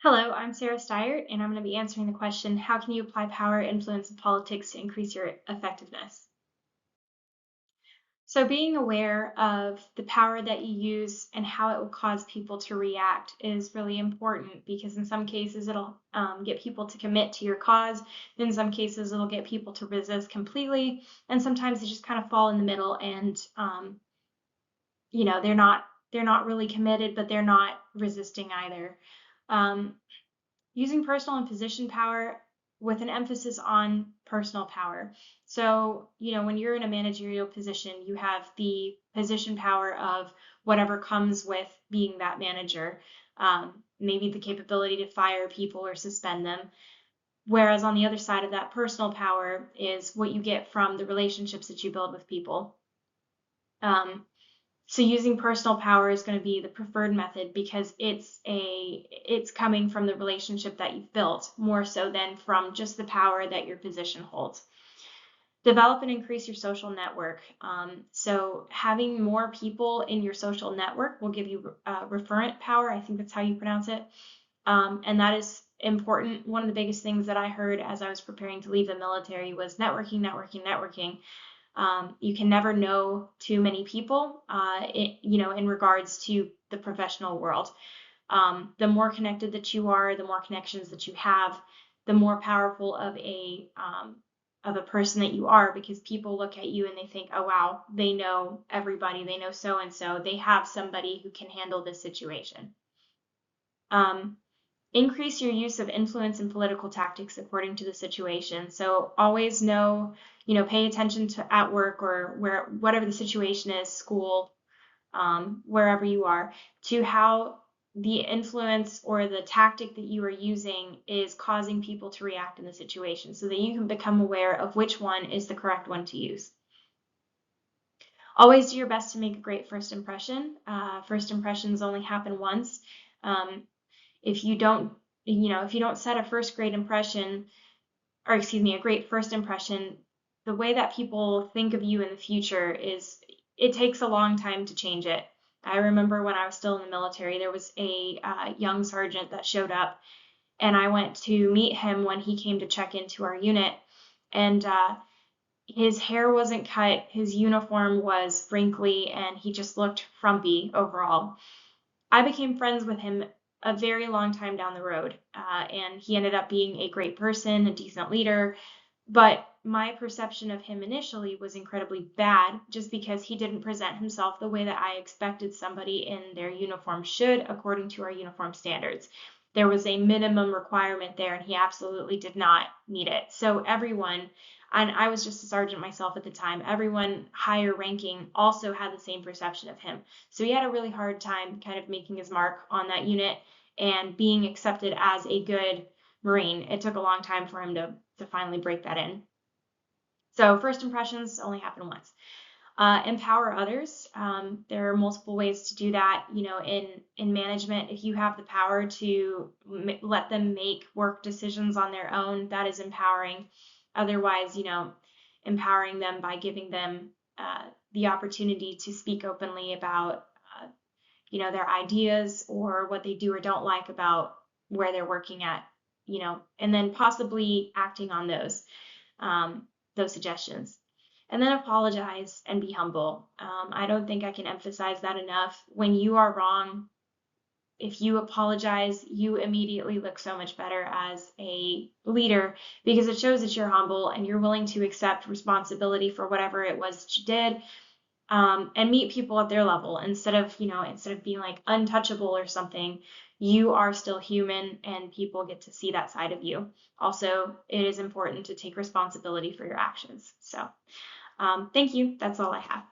Hello, I'm Sarah Steyert, and I'm going to be answering the question, how can you apply power, influence, and politics to increase your effectiveness? So being aware of the power that you use and how it will cause people to react is really important because in some cases it'll get people to commit to your cause. In some cases it'll get people to resist completely, and sometimes they just kind of fall in the middle and they're not really committed, but they're not resisting either. Um, Using personal and position power with an emphasis on personal power. So, when you're in a managerial position, you have the position power of whatever comes with being that manager, maybe the capability to fire people or suspend them. Whereas on the other side of that personal power is what you get from the relationships that you build with people. So using personal power is going to be the preferred method because it's coming from the relationship that you've built more so than from just the power that your position holds. Develop and increase your social network. So having more people in your social network will give you referent power. I think that's how you pronounce it. And that is important. One of the biggest things that I heard as I was preparing to leave the military was networking, networking, networking. You can never know too many people, in regards to the professional world. The more connected that you are, the more connections that you have, the more powerful of a person that you are, because people look at you and they think, oh wow, they know everybody, they know so and so, they have somebody who can handle this situation. Increase your use of influence and political tactics according to the situation. So always know, pay attention to at work or whatever the situation is, school, wherever you are, to how the influence or the tactic that you are using is causing people to react in the situation so that you can become aware of which one is the correct one to use. Always do your best to make a great first impression. First impressions only happen once. If you don't set a great first impression, the way that people think of you in the future it takes a long time to change it. I remember when I was still in the military, there was a young sergeant that showed up, and I went to meet him when he came to check into our unit, and his hair wasn't cut, his uniform was wrinkly, and he just looked frumpy overall. I became friends with him a very long time down the road, and he ended up being a great person, a decent leader, but my perception of him initially was incredibly bad just because he didn't present himself the way that I expected somebody in their uniform should according to our uniform standards. There was a minimum requirement there, and he absolutely did not meet it. So everyone, and I was just a sergeant myself at the time, everyone higher ranking also had the same perception of him. So he had a really hard time kind of making his mark on that unit and being accepted as a good Marine. It took a long time for him to finally break that in. So first impressions only happen once. Empower others. There are multiple ways to do that. In management, if you have the power to let them make work decisions on their own, that is empowering. Otherwise, empowering them by giving them the opportunity to speak openly about, their ideas or what they do or don't like about where they're working at, and then possibly acting on those suggestions. And then apologize and be humble. I don't think I can emphasize that enough. When you are wrong, if you apologize, you immediately look so much better as a leader because it shows that you're humble and you're willing to accept responsibility for whatever it was that you did, and meet people at their level instead of being like untouchable or something. You are still human and people get to see that side of you. Also, it is important to take responsibility for your actions. So thank you. That's all I have.